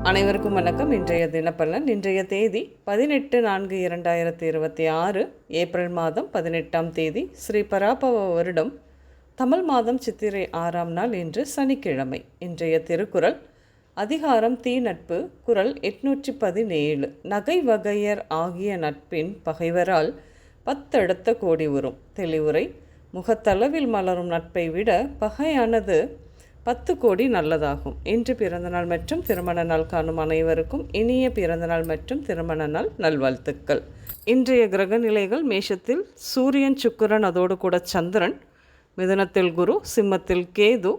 அனைவருக்கும் வணக்கம். இன்றைய தினப்பலன். இன்றைய தேதி 18/4/2026 ஏப்ரல் மாதம் 18ஆம் தேதி ஸ்ரீ பராபவ வருடம் தமிழ் மாதம் சித்திரை 6ஆம் நாள் இன்று சனிக்கிழமை. இன்றைய திருக்குறள் அதிகாரம் தீ நட்பு. குறள் 817. நகை வகையர் ஆகிய நட்பின் பகைவரால் பத்தெடுத்த கோடி உறும். தெளிவுரை. முகத்தளவில் மலரும் நட்பை விட பகையானது 10 கோடி நல்லதாகும். இன்று பிறந்தநாள் மற்றும் திருமண நாள் காணும் அனைவருக்கும் இனிய பிறந்தநாள் மற்றும் திருமண நாள் நல்வாழ்த்துக்கள். இன்றைய கிரக நிலைகள்: மேஷத்தில் சூரியன், சுக்கிரன், அதோடு கூட சந்திரன், மிதுனத்தில் குரு, சிம்மத்தில் கேது,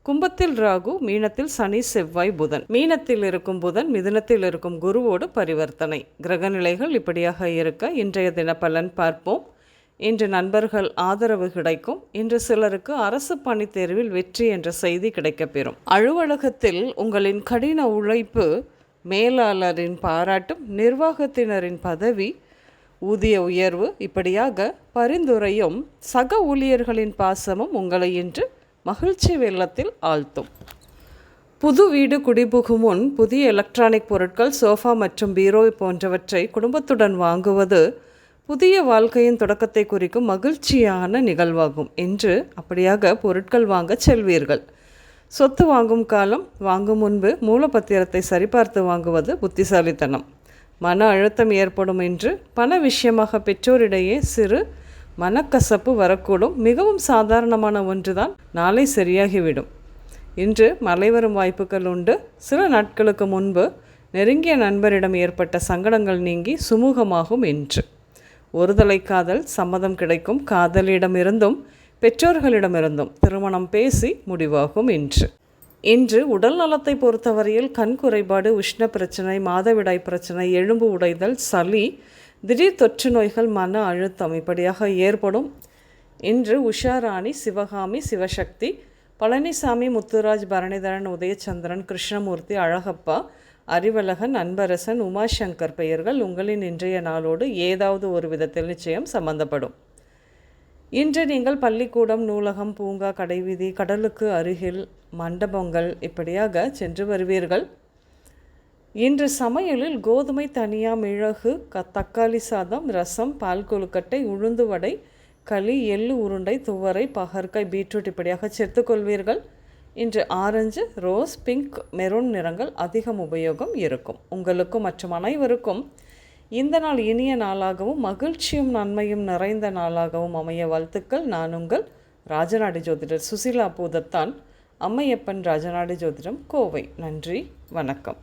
கும்பத்தில் ராகு, மீனத்தில் சனி, செவ்வாய், புதன். மீனத்தில் இருக்கும் புதன் மிதுனத்தில் இருக்கும் குருவோடு பரிவர்த்தனை. கிரக நிலைகள் இப்படியாக இருக்க இன்றைய தினப்பலன் பார்ப்போம். இன்று நண்பர்கள் ஆதரவு கிடைக்கும். இன்று சிலருக்கு அரசு பணி தேர்வில் வெற்றி என்ற செய்தி கிடைக்கப்பெறும். அலுவலகத்தில் உங்களின் கடின உழைப்பு, மேலாளரின் பாராட்டும், நிர்வாகத்தினரின் பதவி, ஊதிய உயர்வு, இப்படியாக பரிந்துரையும் சக ஊழியர்களின் பாசமும் உங்களை இன்று மகிழ்ச்சி வெள்ளத்தில் ஆழ்த்தும். புது வீடு குடிபுகும் முன் புதிய எலக்ட்ரானிக் பொருட்கள், சோஃபா மற்றும் பீரோ போன்றவற்றை குடும்பத்துடன் வாங்குவது புதிய வாழ்க்கையின் தொடக்கத்தை குறிக்கும் மகிழ்ச்சியான நிகழ்வாகும். இன்று அப்படியாக பொருட்கள் வாங்க செல்வீர்கள். சொத்து வாங்கும் காலம். வாங்கும் முன்பு மூலப்பத்திரத்தை சரிபார்த்து வாங்குவது புத்திசாலித்தனம். மன அழுத்தம் ஏற்படும். இன்று பண விஷயமாக பெற்றோரிடையே சிறு மனக்கசப்பு வரக்கூடும். மிகவும் சாதாரணமான ஒன்றுதான். நாளை சரியாகிவிடும். இன்று மழை வரும் வாய்ப்புகள் உண்டு. சில நாட்களுக்கு முன்பு நெருங்கிய நண்பரிடம் ஏற்பட்ட சங்கடங்கள் நீங்கி சுமூகமாகும். இன்று ஒருதலை காதல் சம்மதம் கிடைக்கும். காதலிடமிருந்தும் பெற்றோர்களிடமிருந்தும் திருமணம் பேசி முடிவாகும். இன்று உடல் நலத்தை பொறுத்தவரையில் கண் குறைபாடு, உஷ்ண பிரச்சனை, மாதவிடாய் பிரச்சனை, எலும்பு உடைதல், சளி, திடீர் தொற்று நோய்கள், மன அழுத்தம் இப்படியாக ஏற்படும். இன்று உஷாராணி, சிவகாமி, சிவசக்தி, பழனிசாமி, முத்துராஜ், பரணிதரன், உதயச்சந்திரன், கிருஷ்ணமூர்த்தி, அழகப்பா, அறிவழகன், அன்பரசன், உமாசங்கர் பெயர்கள் உங்களின் இன்றைய நாளோடு ஏதாவது ஒரு விதத்தில் நிச்சயம் சம்பந்தப்படும். இன்று நீங்கள் பள்ளிக்கூடம், நூலகம், பூங்கா, கடைவீதி, கடலுக்கு அருகில் மண்டபங்கள் இப்படியாக சென்று வருவீர்கள். இன்று சமையலில் கோதுமை, தனியா, மிளகு, தக்காளி சாதம், ரசம், பால் கொழுக்கட்டை, உளுந்து வடை, களி, எள்ளு உருண்டை, துவரை, பகற்காய், பீட்ரூட் இப்படியாக சேர்த்துக்கொள்வீர்கள். இன்று ஆரஞ்சு, ரோஸ், பிங்க், மெரூன் நிறங்கள் அதிகம் உபயோகம் இருக்கும். உங்களுக்கும் மற்றும் அனைவருக்கும் இந்த நாள் இனிய நாளாகவும் மகிழ்ச்சியும் நன்மையும் நிறைந்த நாளாகவும் அமைய வாழ்த்துக்கள். நான் உங்கள் ராஜநாடி ஜோதிடர் சுசிலா பூதத்தான், அம்மையப்பன் ராஜநாடி ஜோதிடம், கோவை. நன்றி, வணக்கம்.